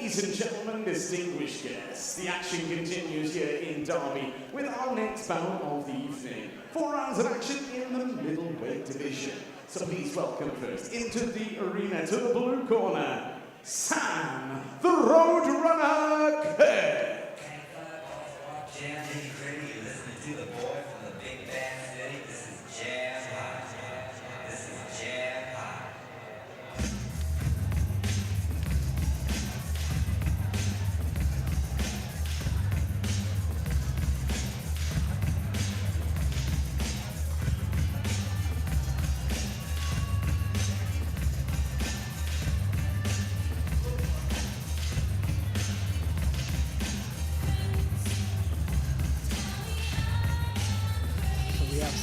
Ladies and gentlemen, distinguished guests, the action continues here in Derby with our next bout of the evening. 4 rounds of action in the middleweight division. So please welcome first into the arena to the blue corner, Sam, the Road Runner Kirk.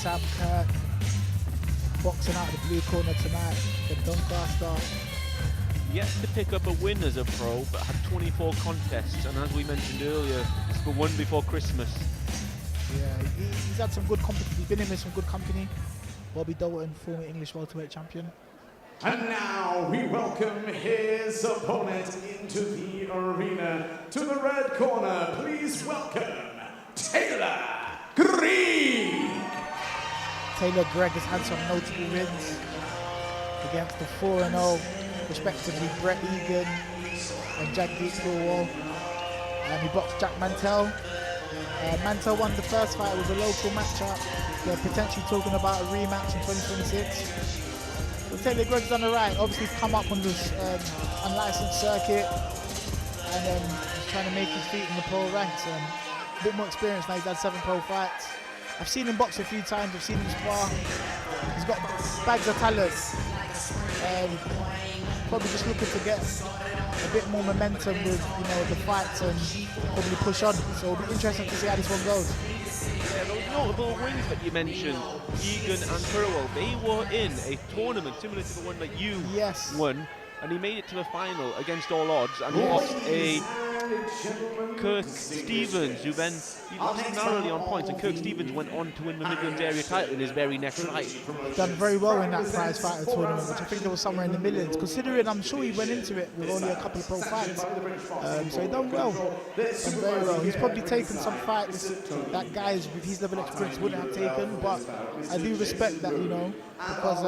Sam Kirk boxing out of the blue corner tonight, the Doncaster. Yet to pick up a win as a pro, but had 24 contests, and as we mentioned earlier, it's the one before Christmas. Yeah, he's had some good company. He's been in with some good company. Bobby Dalton, former English welterweight champion. And now we welcome his opponent into the arena. To the red corner, please welcome Taylor Greig. Taylor Greig has had some notable wins against the 4-0, respectively, Brett Egan and Jagdeep Thorwal. He boxed Jack Mantell. Mantell won the first fight. It was a local matchup. They're potentially talking about a rematch in 2026. But Taylor Greig's done alright. Obviously, he's come up on this unlicensed circuit and he's trying to make his feet in the pro ranks. A bit more experience now. He's had 7 pro fights. I've seen him box a few times, I've seen him spar. He's got bags of talent. Probably just looking to get a bit more momentum with the fights and probably push on. So it'll be interesting to see how this one goes. Yeah, those notable wins that you mentioned, Egan and Thurwell, they were in a tournament similar to the one that you won. And he made it to the final against all odds and lost a Kirk Stevens, who then he lost narrowly on points, and Kirk Stevens went on to win the Midlands area title in his very next fight. Done very well in that prize fighter tournament, which I think there was somewhere in the millions, considering I'm sure he went into it with only a couple of pro fights. So he done well, done very well. He's probably taken some fights that guys with his level of experience wouldn't have taken, but I do respect that, because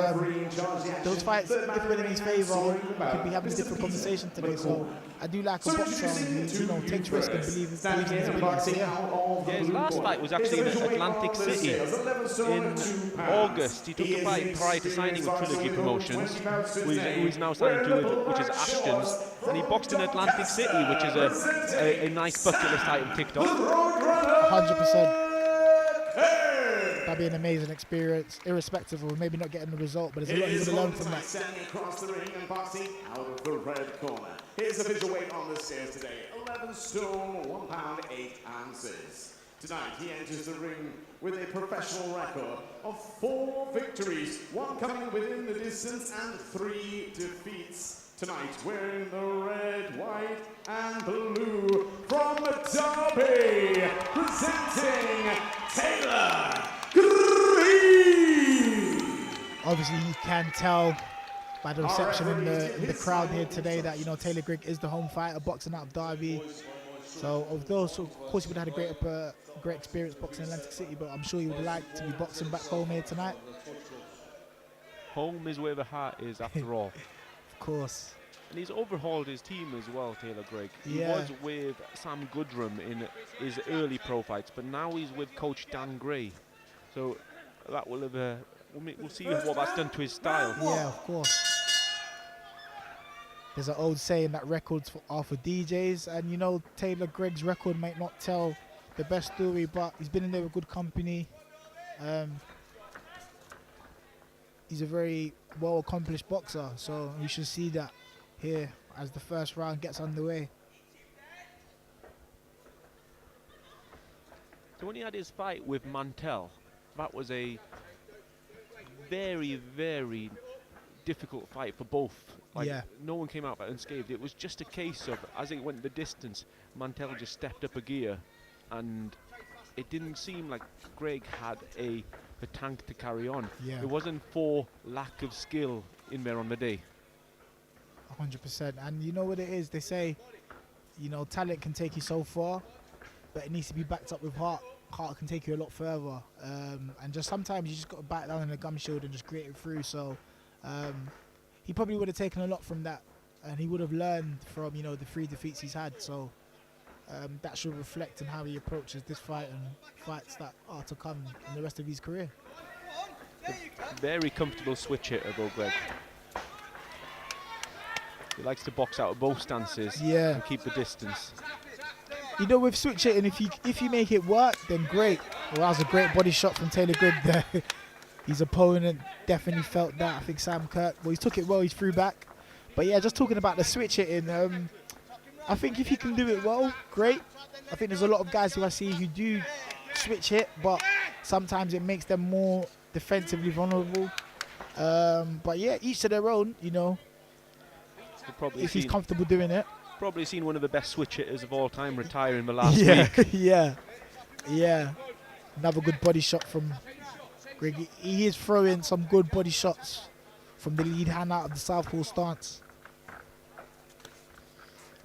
those fights, if we're in his favour, we could be having a different conversation today. So I do like a boxer who takes risk and believes in his ability. Yeah, his last fight was actually in Atlantic City in August. He took a fight prior to signing with Trilogy Promotions, who he's now signed to, which is Ashton's, and he boxed in Atlantic City, which is a nice bucket list item ticked off. 100%. That'd be an amazing experience, irrespective of maybe not getting the result, but there's a lot you're going to learn from that. Standing across the ring and boxing out of the red corner. His official weight on the stairs today, 11 stone, 1 pound, 8 ounces. Tonight, he enters the ring with a professional record of 4 victories, 1 coming within the distance and 3 defeats. Tonight, wearing the red, white, and blue from Derby, presenting Taylor Greig. Obviously, you can tell by the reception in the crowd here today that Taylor Greig is the home fighter boxing out of Derby. So of course, he would have had a great experience boxing in Atlantic City, but I'm sure he would like to be boxing back home here tonight. Home is where the heart is, after all. Of course. And he's overhauled his team as well, Taylor Greig. He was with Sam Goodrum in his early pro fights, but now he's with coach Dan Gray. So that will have we'll see what that's done to his style. Yeah, of course. There's an old saying that records are for DJs, and Taylor Greig's record might not tell the best story, but he's been in there with good company. He's a very well accomplished boxer, so we should see that here as the first round gets underway. So when he had his fight with Mantell, that was a very, very difficult fight for both. No one came out unscathed. It was just a case of, as it went the distance, Mantell just stepped up a gear, and it didn't seem like Greig had the tank to carry on. Yeah. It wasn't for lack of skill in there on the day. 100%. And you know what it is? They say you know, talent can take you so far, but it needs to be backed up with heart. Heart can take you a lot further. And just sometimes you just got to bite down in the gum shield and just grit it through. So he probably would have taken a lot from that, and he would have learned from, you know, the 3 defeats he's had. So that should reflect on how he approaches this fight and fights that are to come in the rest of his career. Very comfortable switch hitter, though, Greg. He likes to box out of both stances and keep the distance. You know, with switch hitting, if you make it work, then great. Well, that was a great body shot from Taylor Greig there. His opponent definitely felt that. I think Sam Kirk, well, he took it well, he threw back. But yeah, just talking about the switch hitting, I think if you can do it well, great. I think there's a lot of guys who I see who do switch hit, but sometimes it makes them more defensively vulnerable. But yeah, each to their own, you know, if he's comfortable doing it. Probably seen one of the best switch hitters of all time retire in the last week. Yeah. Another good body shot from Greig. He is throwing some good body shots from the lead hand out of the southpaw stance.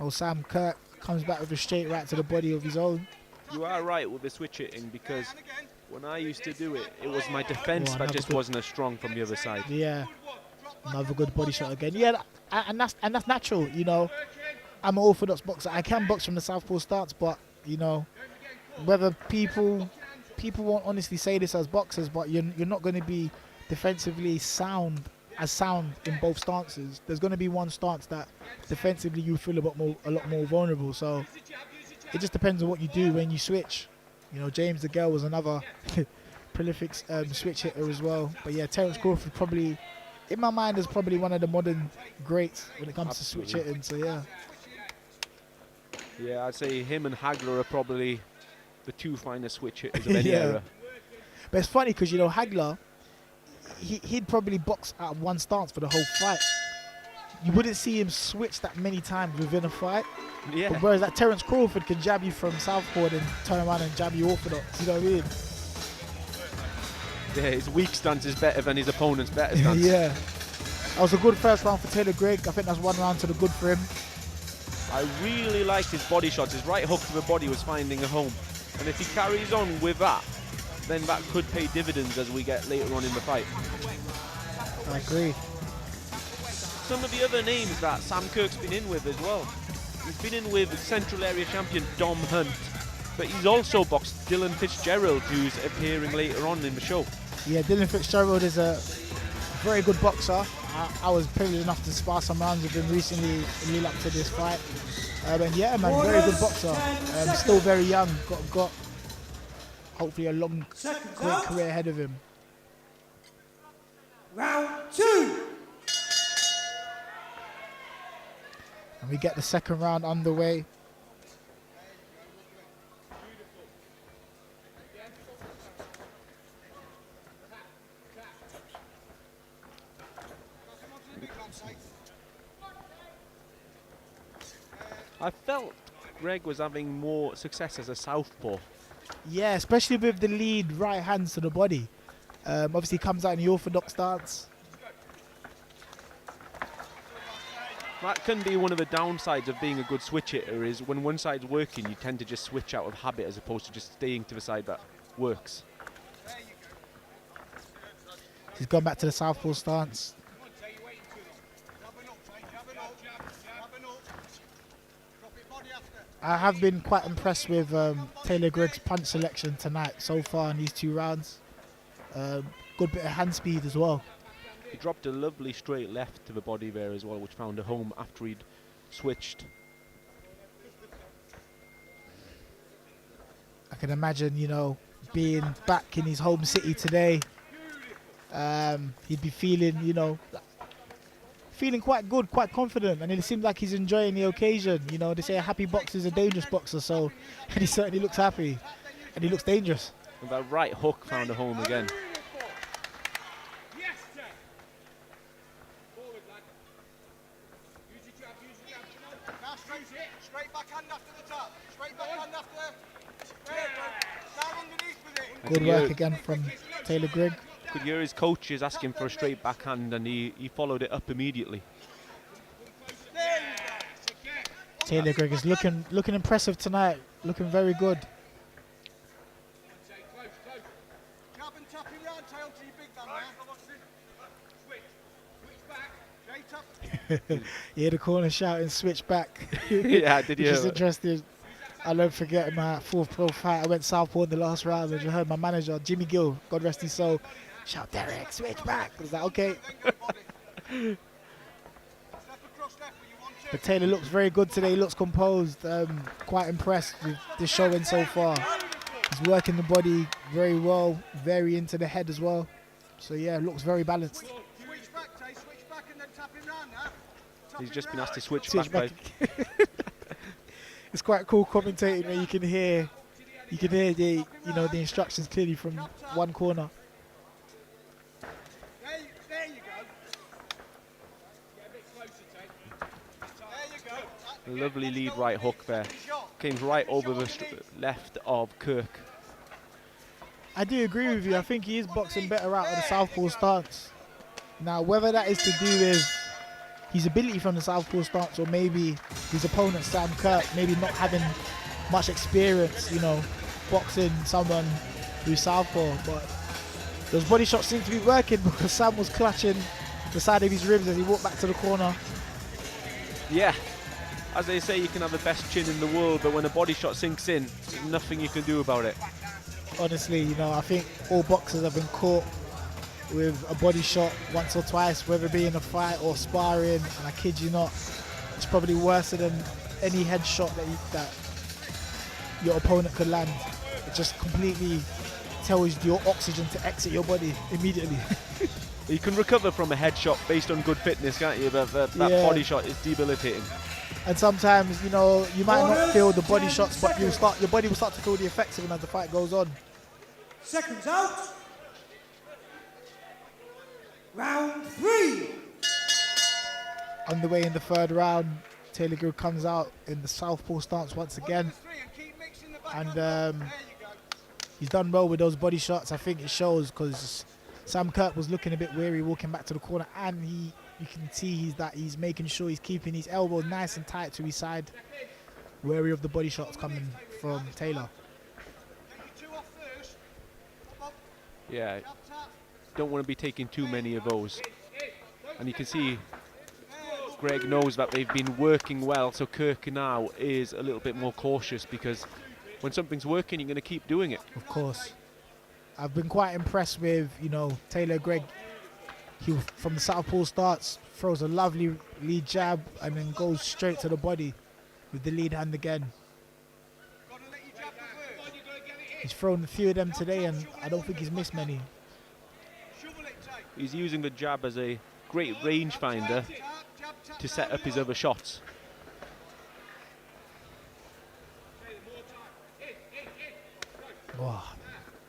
Oh, Sam Kirk comes back with a straight right to the body of his own. You are right with the switch hitting, because when I used to do it, it was my defense that just wasn't as strong from the other side. Yeah, another good body shot again. Yeah, and that's natural, you know. I'm an orthodox boxer. I can box from the southpaw stance, but you know, whether people won't honestly say this as boxers, but you're not going to be defensively sound in both stances. There's going to be one stance that defensively you feel a lot more vulnerable. So it just depends on what you do when you switch. You know, James DeGale was another prolific switch hitter as well. But yeah, Terence Crawford probably, in my mind, is probably one of the modern greats when it comes to switch hitting. So yeah. Yeah, I'd say him and Hagler are probably the 2 finest switch hitters of any era. But it's funny because, you know, Hagler, he'd probably box out of one stance for the whole fight. You wouldn't see him switch that many times within a fight. Yeah. But whereas that Terence Crawford can jab you from southpaw and turn around and jab you orthodox. You know what I mean? Yeah, his weak stance is better than his opponent's better stance. Yeah. That was a good first round for Taylor Greig. I think that's 1 round to the good for him. I really liked his body shots. His right hook to the body was finding a home. And if he carries on with that, then that could pay dividends as we get later on in the fight. I agree. Some of the other names that Sam Kirk's been in with as well. He's been in with Central Area Champion Dom Hunt, but he's also boxed Dylan Fitzgerald, who's appearing later on in the show. Yeah, Dylan Fitzgerald is a very good boxer. I was privileged enough to spar some rounds with him recently in lead up to this fight. And yeah, man, very good boxer. Still very young. Got hopefully a long, great career ahead of him. Round 2. And we get the second round underway. I felt Greig was having more success as a southpaw. Yeah, especially with the lead right hands to the body. Obviously comes out in the orthodox stance. That can be one of the downsides of being a good switch hitter, is when one side's working, you tend to just switch out of habit as opposed to just staying to the side that works. He's gone back to the southpaw stance. I have been quite impressed with Taylor Greig's punch selection tonight so far in these 2 rounds. Good bit of hand speed as well. He dropped a lovely straight left to the body there as well, which found a home after he'd switched. I can imagine, you know, being back in his home city today, he'd be feeling, you know, feeling quite good, quite confident, and it seems like he's enjoying the occasion. You know, they say a happy boxer is a dangerous boxer, so, and he certainly looks happy, and he looks dangerous. And that right hook found a home again. Good work again from Taylor Greig. Could hear his coaches asking for a straight backhand, and he followed it up immediately. Taylor Greig is looking impressive tonight. Looking very good. You hear the corner shouting, switch back. Yeah, did you? Which is interesting. I'll never forget my 4th pro fight. I went southpaw in the last round and I heard my manager, Jimmy Gill, God rest his soul, shout, Derek, switch back. I was like, okay. But Taylor looks very good today. He looks composed. Quite impressed with the showing so far. He's working the body very well, very into the head as well. So yeah, looks very balanced. He's just been asked to switch back. It's quite cool commentating where you can hear the the instructions clearly from one corner. There you go. Get a bit closer, Tate. There you go. Lovely lead right hook there. Came right over the left of Kirk. I do agree with you. I think he is boxing better out of the southpaw stance. Now, whether that is to do with his ability from the southpaw stance or maybe his opponent, Sam Kirk, maybe not having much experience, boxing someone who's southpaw. But those body shots seem to be working because Sam was clutching the side of his ribs as he walked back to the corner. Yeah. As they say, you can have the best chin in the world, but when a body shot sinks in, there's nothing you can do about it. Honestly, I think all boxers have been caught with a body shot once or twice, whether it be in a fight or sparring, and I kid you not, it's probably worse than any headshot that your opponent could land. It just completely tells your oxygen to exit your body immediately. You can recover from a headshot based on good fitness, can't you? But that body shot is debilitating. And sometimes, you might not feel the body shots, but your body will start to feel the effects of them as the fight goes on. Seconds out. Round 3. Underway in the 3rd round, Taylor Greig comes out in the southpaw stance once again. And he's done well with those body shots. I think it shows because Sam Kirk was looking a bit weary walking back to the corner, and you can see he's making sure he's keeping his elbows nice and tight to his side, wary of the body shots coming from Taylor. Yeah, don't want to be taking too many of those. And you can see Greig knows that they've been working well, so Kirk now is a little bit more cautious because when something's working, you're going to keep doing it. Of course. I've been quite impressed with, Taylor Greig. He, from the southpaw starts, throws a lovely lead jab and then goes straight to the body with the lead hand again. He's thrown a few of them today and I don't think he's missed many. He's using the jab as a great rangefinder to set up his other shots. Oh,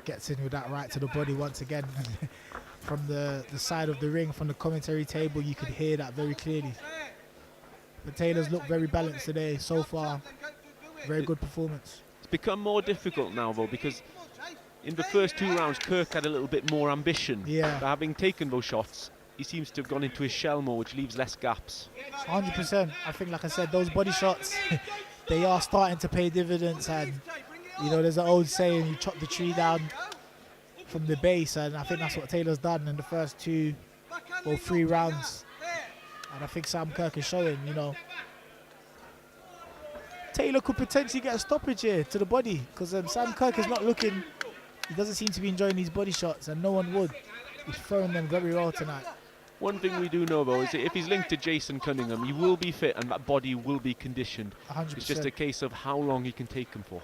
gets in with that right to the body once again. From the side of the ring, from the commentary table, you could hear that very clearly. But Taylor's looked very balanced today so far. Very good performance. It's become more difficult now though, because in the first 2 rounds Kirk had a little bit more ambition. Yeah. But having taken those shots, he seems to have gone into his shell more, which leaves less gaps. 100%. I think, like I said, those body shots, they are starting to pay dividends. And there's an old saying, you chop the tree down from the base, and I think that's what Taylor's done in the first 2 or 3 rounds. And I think Sam Kirk is showing, Taylor could potentially get a stoppage here to the body because Sam Kirk is not looking, he doesn't seem to be enjoying these body shots, and no one would. He's throwing them very well tonight. One thing we do know though is that if he's linked to Jason Cunningham, he will be fit and that body will be conditioned. 100%. It's just a case of how long he can take him for.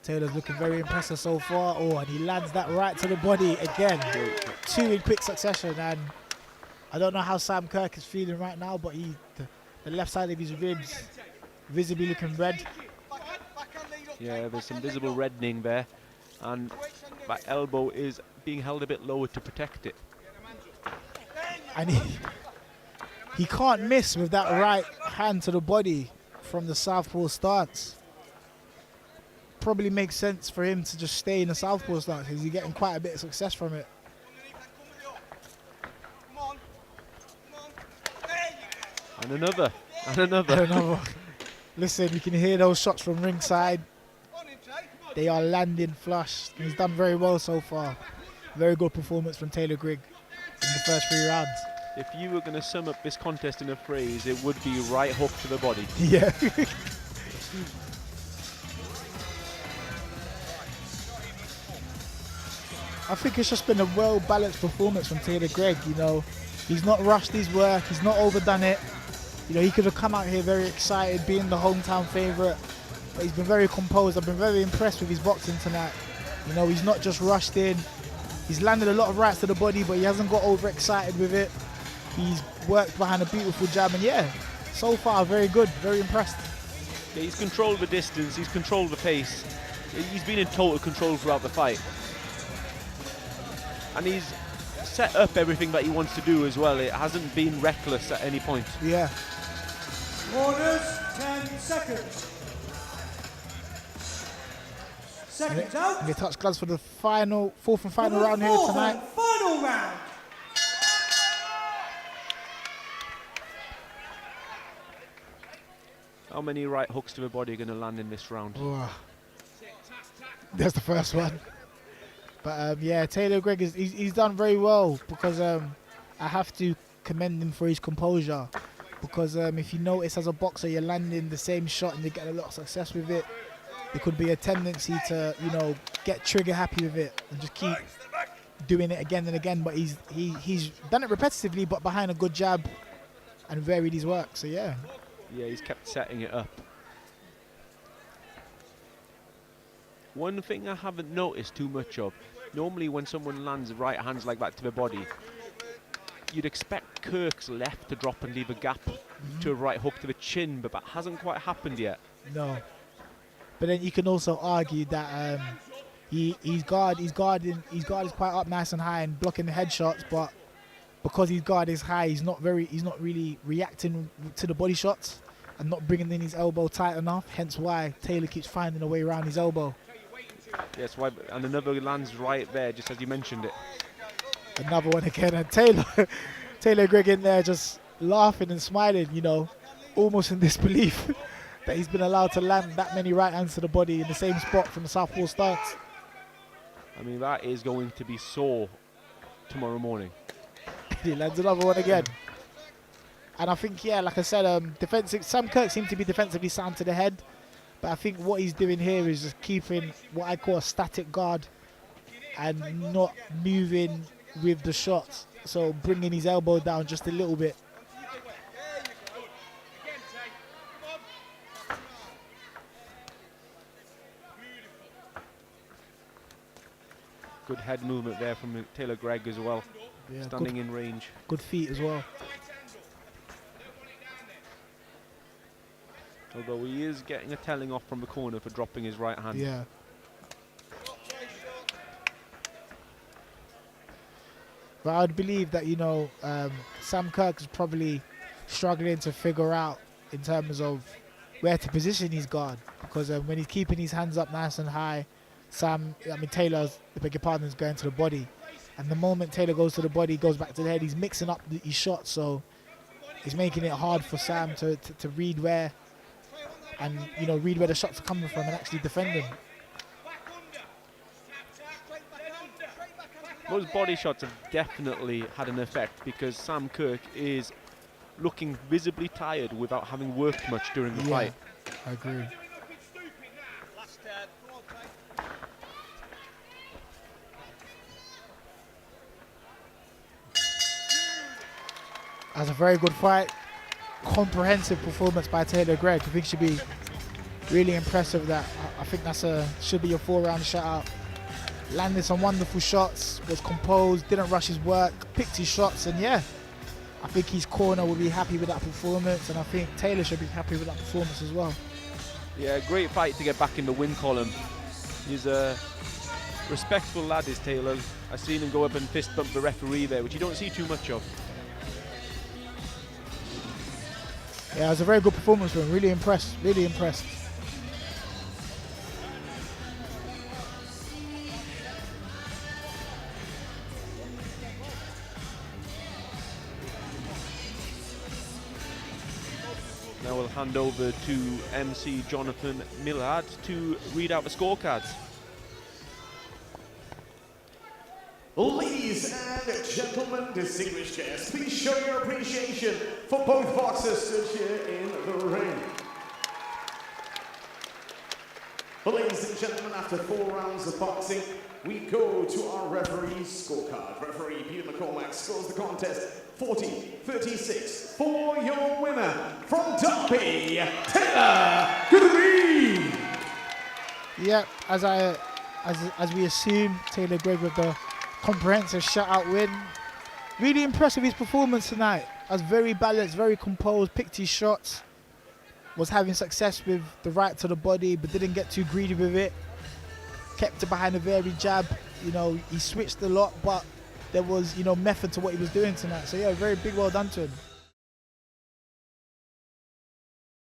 Taylor's looking very impressive so far. Oh, and he lands that right to the body again. 2 in quick succession, and I don't know how Sam Kirk is feeling right now, but the left side of his ribs visibly looking red. Yeah, there's some visible reddening there, and that elbow is being held a bit lower to protect it. And he can't miss with that right hand to the body from the southpaw stance. Probably makes sense for him to just stay in the southpaw stance because he's getting quite a bit of success from it. And another. And And another. another. Listen, you can hear those shots from ringside. They are landing flush. He's done very well so far. Very good performance from Taylor Greig in the first 3 rounds. If you were going to sum up this contest in a phrase, it would be right hook to the body. Yeah. I think it's just been a well-balanced performance from Taylor Greig. You know, he's not rushed his work. He's not overdone it. You know, he could have come out here very excited, being the hometown favourite. But he's been very composed. I've been very impressed with his boxing tonight. You know, he's not just rushed in. He's landed a lot of rights to the body, but he hasn't got overexcited with it. He's worked behind a beautiful jab, and yeah, so far very good, very impressed. Yeah, he's controlled the distance, he's controlled the pace. He's been in total control throughout the fight. And he's set up everything that he wants to do as well. It hasn't been reckless at any point. Yeah. Orders, 10 seconds. Seconds out. And they touch gloves for the final, fourth and final round here Fourth tonight. and final round. How many right hooks to the body are going to land in this round? Oh. There's the first one. But yeah, Taylor Greig he's done very well, because I have to commend him for his composure. Because if you notice, as a boxer, you're landing the same shot and you're getting a lot of success with it. There could be a tendency to, you know, get trigger happy with it and just keep doing it again and again. But he's done it repetitively, but behind a good jab, and varied his work. So yeah. Yeah, he's kept setting it up. One thing I haven't noticed too much of, normally when someone lands right hands like that to the body, you'd expect Kirk's left to drop and leave a gap to a right hook to the chin, but that hasn't quite happened yet. No. But then you can also argue that his guard is quite up nice and high and blocking the headshots, but because his guard is high, he's not really reacting to the body shots and not bringing in his elbow tight enough. Hence why Taylor keeps finding a way around his elbow. Yes, why? And another lands right there, just as you mentioned it. Another one again, and Taylor Greig in there just laughing and smiling, you know, almost in disbelief that he's been allowed to land that many right hands to the body in the same spot from the southpaw stance. I mean, that is going to be sore tomorrow morning. He lands another one again. And I think, yeah, like I said, defensive. Sam Kirk seemed to be defensively sound to the head, but I think what he's doing here is just keeping what I call a static guard and not moving with the shots. So bringing his elbow down just a little bit. Good head movement there from Taylor Greig as well. Yeah, standing in range. Good feet as well. Although he is getting a telling off from the corner for dropping his right hand. Yeah. But I would believe that, you know, Sam Kirk is probably struggling to figure out in terms of where to position his guard, because when he's keeping his hands up nice and high, Taylor's, I beg your pardon, is going to the body. And the moment Taylor goes to the body, he goes back to the head, he's mixing up his shots, so he's making it hard for Sam to read where, and, you know, read where the shots are coming from and actually defend them. Those body shots have definitely had an effect, because Sam Kirk is looking visibly tired without having worked much during the fight. I agree. That's a very good fight. Comprehensive performance by Taylor Greig. I think should be really impressive. That I think should be a 4-round shutout. Landed some wonderful shots, was composed, didn't rush his work, picked his shots, and yeah, I think his corner will be happy with that performance, and I think Taylor should be happy with that performance as well. Yeah, great fight to get back in the win column. He's a respectful lad, is Taylor. I've seen him go up and fist bump the referee there, which you don't see too much of. Yeah, it was a very good performance from him. Really impressed, really impressed. Now we'll hand over to MC Jonathan Millard to read out the scorecards. Ladies and gentlemen, distinguished guests, please show your appreciation for both boxers stood here in the ring. Well, ladies and gentlemen, after 4 rounds of boxing, we go to our referee's scorecard. Referee Peter McCormack scores the contest 40-36 for your winner from Derby, Taylor Greig. Yep, as we assume, Taylor Greig with the comprehensive shutout win. Really impressed with his performance tonight. Was very balanced, very composed, picked his shots, was having success with the right to the body, but didn't get too greedy with it. Kept it behind a very jab. You know, he switched a lot, but there was, you know, method to what he was doing tonight. So yeah, very big well done to him.